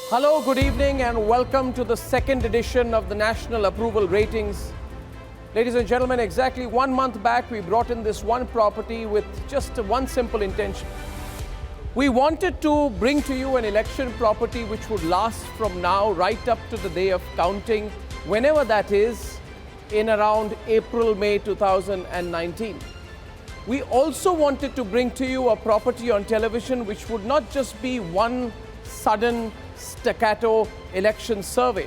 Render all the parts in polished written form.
Hello, good evening, and welcome to the second edition of the National Approval Ratings. Ladies and gentlemen, exactly 1 month back, we brought in this one property with just one simple intention. We wanted to bring to you an election property which would last from now right up to the day of counting, whenever that is, in around April, May 2019. We also wanted to bring to you a property on television which would not just be one sudden staccato election survey,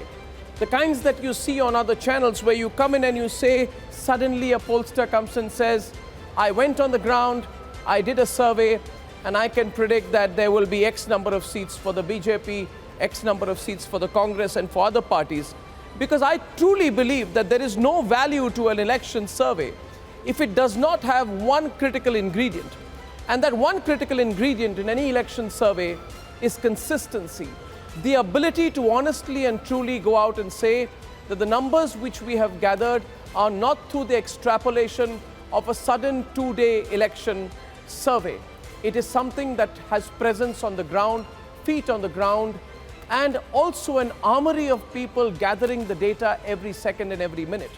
the kinds that you see on other channels where you come in and you say, suddenly a pollster comes and says, I went on the ground, I did a survey, and I can predict that there will be X number of seats for the BJP, X number of seats for the Congress and for other parties. Because I truly believe that there is no value to an election survey if it does not have one critical ingredient. And that one critical ingredient in any election survey is consistency. The ability to honestly and truly go out and say that the numbers which we have gathered are not through the extrapolation of a sudden two-day election survey. It is something that has presence on the ground, feet on the ground, and also an armory of people gathering the data every second and every minute.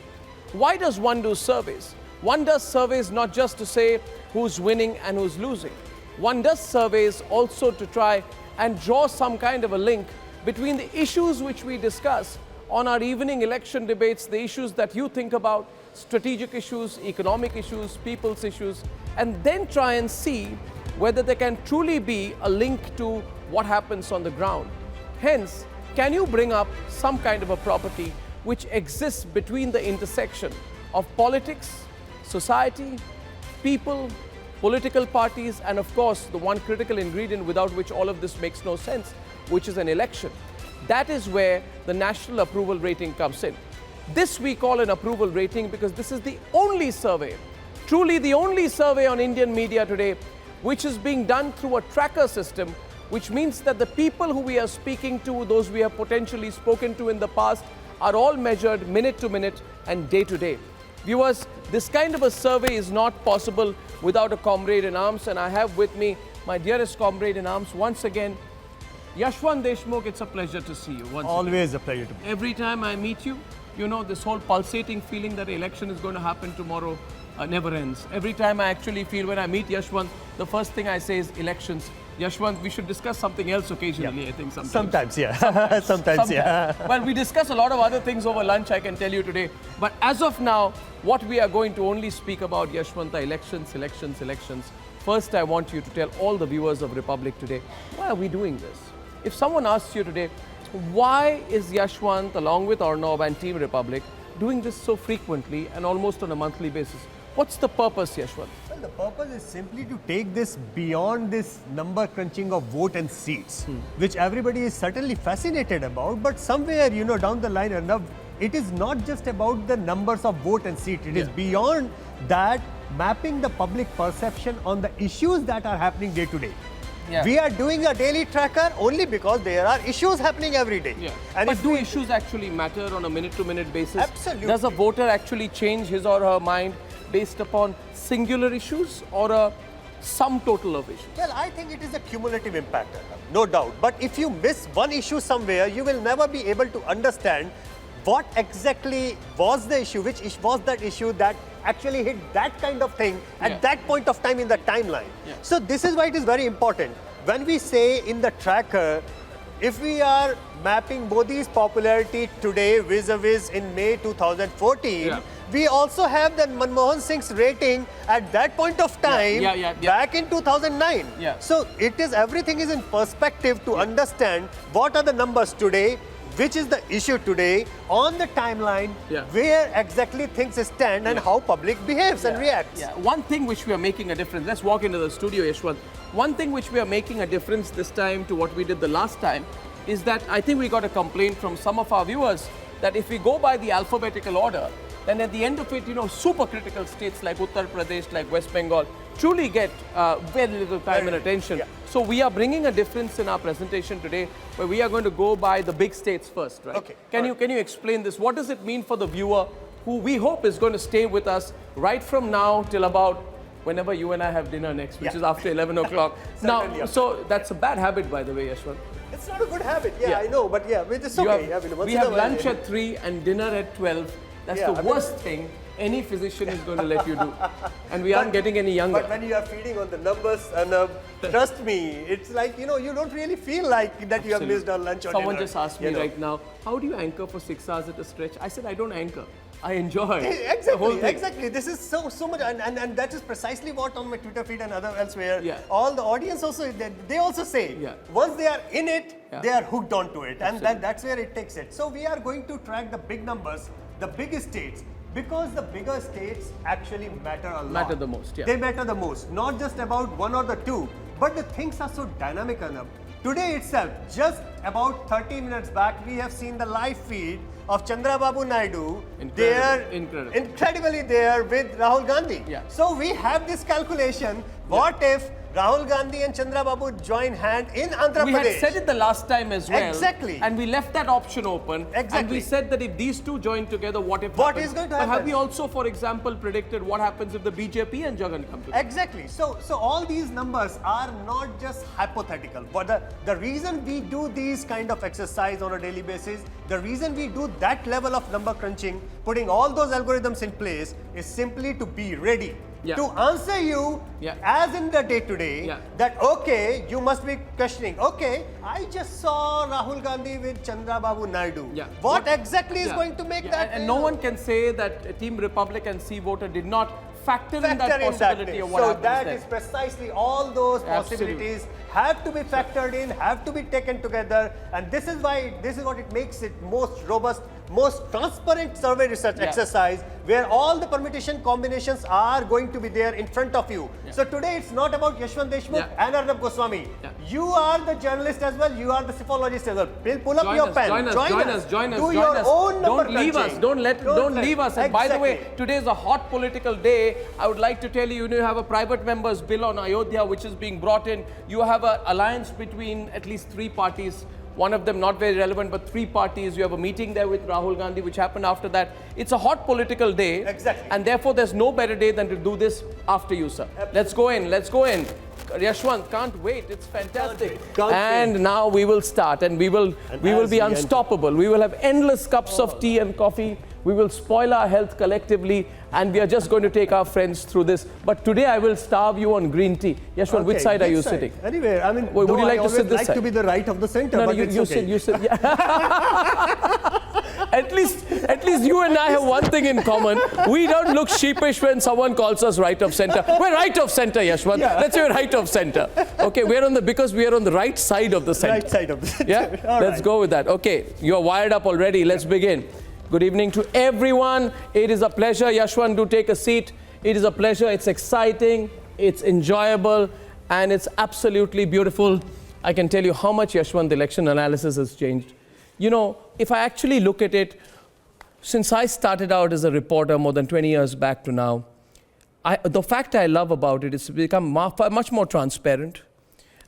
Why does one do surveys? One does surveys not just to say who's winning and who's losing. One does surveys also to try and draw some kind of a link between the issues which we discuss on our evening election debates, the issues that you think about, strategic issues, economic issues, people's issues, and then try and see whether there can truly be a link to what happens on the ground. Hence, can you bring up some kind of a property which exists between the intersection of politics, society, people, political parties, and of course, the one critical ingredient without which all of this makes no sense, which is an election. That is where the national approval rating comes in. This we call an approval rating because this is the only survey, truly the only survey on Indian media today, which is being done through a tracker system, which means that the people who we are speaking to, those we have potentially spoken to in the past, are all measured minute to minute and day to day. Viewers, this kind of a survey is not possible without a comrade in arms, and I have with me my dearest comrade in arms once again, Yashwant Deshmukh. It's a pleasure to see you once Always again. A pleasure to be. Every time I meet you, you know, this whole pulsating feeling that the election is going to happen tomorrow never ends. Every time I actually feel when I meet Yashwant, the first thing I say is elections. Yashwant, we should discuss something else occasionally, I think sometimes. Sometimes, yeah. Sometimes, yeah. Well, we discuss a lot of other things over lunch, I can tell you today. But as of now, what we are going to only speak about, Yashwant, are elections, elections, elections. First, I want you to tell all the viewers of Republic today, why are we doing this? If someone asks you today, why is Yashwant, along with Arnab and Team Republic, doing this so frequently and almost on a monthly basis? What's the purpose, Yashwant? Well, the purpose is simply to take this beyond this number crunching of vote and seats, which everybody is certainly fascinated about, but somewhere, you know, down the line, Arnab, it is not just about the numbers of vote and seat. It is beyond that, mapping the public perception on the issues that are happening day to day. Yeah. We are doing a daily tracker only because there are issues happening every day. Yeah. And but do issues actually matter on a minute-to-minute basis? Absolutely. Does a voter actually change his or her mind based upon singular issues or a sum total of issues? Well, I think it is a cumulative impact, no doubt. But if you miss one issue somewhere, you will never be able to understand what exactly was the issue, which was that issue that actually hit that kind of thing at that point of time in the timeline. Yeah. So this is why it is very important. When we say in the tracker, if we are mapping Modi's popularity today vis-a-vis in May 2014, we also have the Manmohan Singh's rating at that point of time back in 2009. Yeah. So it is, everything is in perspective to understand what are the numbers today, which is the issue today on the timeline, where exactly things stand and how public behaves and reacts. Yeah. One thing which we are making a difference, let's walk into the studio, Yashwant. One thing which we are making a difference this time to what we did the last time is that I think we got a complaint from some of our viewers that if we go by the alphabetical order, then at the end of it, you know, super critical states like Uttar Pradesh, like West Bengal, truly get very little time and attention. Yeah. So we are bringing a difference in our presentation today, where we are going to go by the big states first, right? Okay. Can you explain this? What does it mean for the viewer, who we hope is going to stay with us right from now till about whenever you and I have dinner next, which Yeah. is after 11 o'clock. Now, Certainly, yeah. so that's a bad habit, by the way, Yashwant. It's not a good habit. Yeah, Yeah. I know, but yeah, it's You okay. have- I mean, once we in a have while, lunch at 3 and dinner at 12. That's Yeah, the I mean- worst thing any physician is going to let you do. And we aren't getting any younger. But when you are feeding on the numbers, and trust me, it's like, you know, you don't really feel like that you have missed on lunch or Someone dinner, just asked me you know. right now, how do you anchor for 6 hours at a stretch? I said, I don't anchor. I enjoy the whole Exactly, thing. exactly. This is so much, and that is precisely what on my Twitter feed and other elsewhere. Yeah. All the audience also they also say, Yeah. once they are in it, Yeah. they are hooked onto it, and Absolutely. that's where it takes it. So we are going to track the big numbers, the big states, because the bigger states actually matter a lot. Matter the most, yeah. They matter the most, not just about one or the two, but the things are so dynamic, Arnab. Today itself, just about 30 minutes back, we have seen the live feed of Chandrababu Naidu there, incredibly there with Rahul Gandhi. Yeah. So we have this calculation, what if Rahul Gandhi and Chandrababu join hand in Andhra We Pradesh? had said it the last time as well. Exactly. And we left that option open. And Exactly. we said that if these two join together, what if What happens? is going to But have happen? we also, for example, predicted what happens if the BJP and Jagan come together? Exactly. So all these numbers are not just hypothetical. But the reason we do these kind of exercise on a daily basis, the reason we do that level of number crunching, putting all those algorithms in place, is simply to be ready. Yeah. To answer you, Yeah. as in the day-to-day, Yeah. that okay, you must be questioning, okay, I just saw Rahul Gandhi with Chandrababu Naidu. Yeah. What exactly is Yeah. going to make Yeah. that? And no one can say that Team Republic and C voter did not factor in that factor in that possibility thing. of what So happens that there. is precisely all those Absolutely. possibilities have to be factored in, have to be taken together, and this is what it makes it most robust, most transparent survey research Yeah. exercise, where all the permutation combinations are going to be there in front of you. Yeah. So today it's not about Yashwant Deshmukh Yeah. and Arnab Goswami. Yeah. You are the journalist as well, you are the psephologist as well. Pull up your pen. Join us. Do your own number Don't leave us. crunching. Don't leave us. And by the way, Exactly. today is a hot political day. I would like to tell you, you have a private members bill on Ayodhya which is being brought in. You have an alliance between at least 3 parties. One of them not very relevant, but 3 parties. You have a meeting there with Rahul Gandhi, which happened after that. It's a hot political day. Exactly. And therefore, there's no better day than to do this after you, sir. Let's go in. Let's go in. Yashwant, can't wait. It's fantastic. Can't and wait. now we will start, and we will And be as we enter- unstoppable. We will have endless cups of tea and coffee. We will spoil our health collectively, and we are just going to take our friends through this. But today I will starve you on green tea. Yashwant, which Okay, side are this you side. sitting? Anyway, I mean, Would though you like I to sit always this like side? to be the right of the center, No, but you, it's you okay. sit. You sit. Yeah. At least you and I have one thing in common. We don't look sheepish when someone calls us right of center. We're right of center, Yashwant. Yeah. Let's say we're right of center. Okay, because we are on the right side of the center. Right side of the center. Yeah, All let's right. go with that. Okay, you're wired up already. Let's begin. Good evening to everyone. It is a pleasure. Yashwant, do take a seat. It is a pleasure. It's exciting. It's enjoyable. And it's absolutely beautiful. I can tell you how much, Yashwant, the election analysis has changed. You know, if I actually look at it, since I started out as a reporter more than 20 years back to now, the fact I love about it is it's become much more transparent.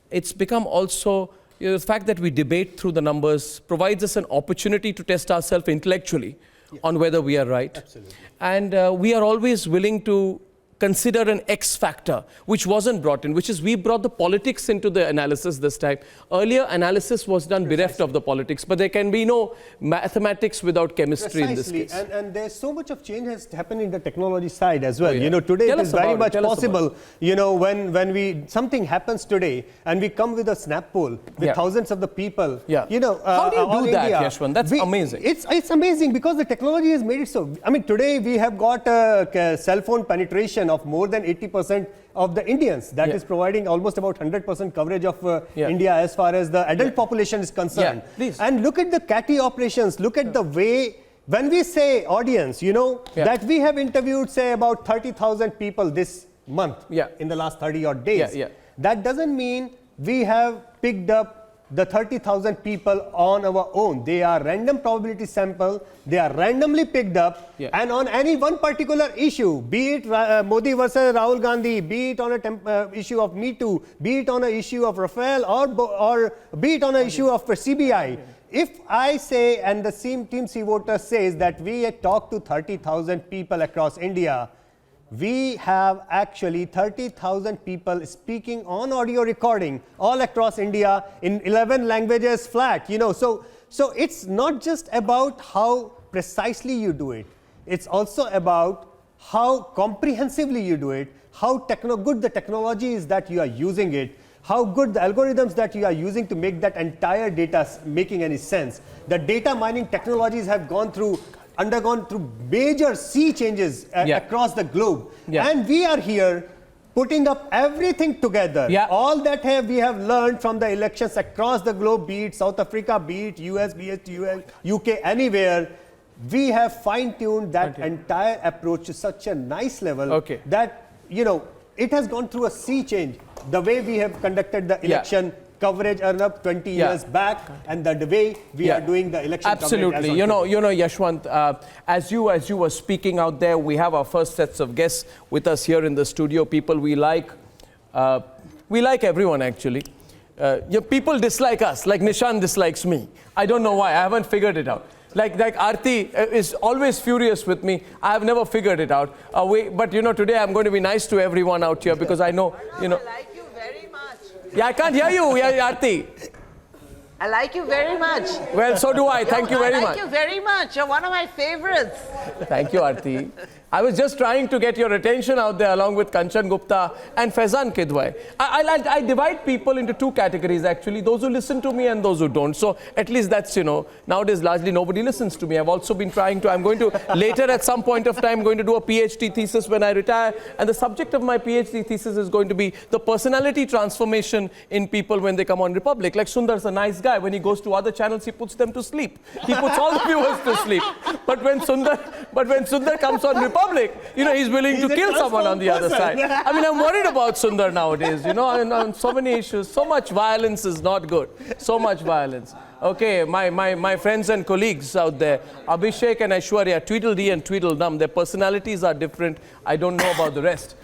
It's become also, the fact that we debate through the numbers provides us an opportunity to test ourselves intellectually on whether we are right. Absolutely. And we are always willing to consider an X factor, which wasn't brought in, which is we brought the politics into the analysis this time. Earlier, analysis was done bereft of the politics, but there can be no mathematics without chemistry in this Precisely. case. And there's so much of change has happened in the technology side as well. Oh, yeah. You know, today Tell it us is very about it. much Tell us about possible, you know, when something happens today and we come with a snap poll with Yeah. thousands of the people, Yeah. you know. How do you all do that, India, Yashwant? That's amazing. It's amazing because the technology has made it so. I mean, today we have got a cell phone penetration of more than 80% of the Indians. That Yeah. is providing almost about 100% coverage of Yeah. India as far as the adult population is concerned. Yeah, please. And look at the catty operations. Look at the way, when we say audience, you know, Yeah. that we have interviewed, say, about 30,000 people this month Yeah. in the last 30 odd days. Yeah, yeah. That doesn't mean we have picked up the 30,000 people on our own. They are random probability sample. They are randomly picked up. Yeah. And on any one particular issue, be it Modi versus Rahul Gandhi, be it on a issue of Me Too, be it on an issue of Rafale, or be it on an issue of CBI. If I say, and the same Team C voter says that we had talked to 30,000 people across India, we have actually 30,000 people speaking on audio recording all across India in 11 languages flat, you know. So it's not just about how precisely you do it. It's also about how comprehensively you do it, how good the technology is that you are using it, how good the algorithms that you are using to make that entire data making any sense. The data mining technologies have undergone through major sea changes across the globe. And we are here putting up everything together. All that we have learned from the elections across the globe, be it South Africa, be it US, be it UK, anywhere. We have fine-tuned that entire approach to such a nice level that, you know, it has gone through a sea change. The way we have conducted the election coverage, Arnab, 20 years back, and the way we are doing the election absolutely coverage. You know, Yashwant, as you were speaking out there, we have our first sets of guests with us here in the studio. People we like everyone actually. People dislike us, like Nishan dislikes me. I don't know why. I haven't figured it out. Like Aarti is always furious with me. I have never figured it out. But you know, today I'm going to be nice to everyone out here because I know, you know. I like you very much. Yeah, I can't hear you, Aarti. I like you very much. Well, so do I. Thank you very much. I like you very much. You're one of my favorites. Thank you, Aarti. I was just trying to get your attention out there along with Kanchan Gupta and Faizan Kidwai. I divide people into two categories actually, those who listen to me and those who don't. So at least that's, you know, nowadays largely nobody listens to me. I've also been trying to, I'm going to later at some point of time going to do a PhD thesis when I retire, and the subject of my PhD thesis is going to be the personality transformation in people when they come on Republic. Like Sundar's a nice guy. When he goes to other channels, he puts them to sleep. He puts all the viewers to sleep. But when Sundar comes on Republic, you know, he's willing to kill someone on the other side. I mean, I'm worried about Sundar nowadays, you know, and on so many issues. So much violence is not good. So much violence. Okay, my friends and colleagues out there, Abhishek and Aishwarya, Tweedledee and Tweedledum, their personalities are different. I don't know about the rest.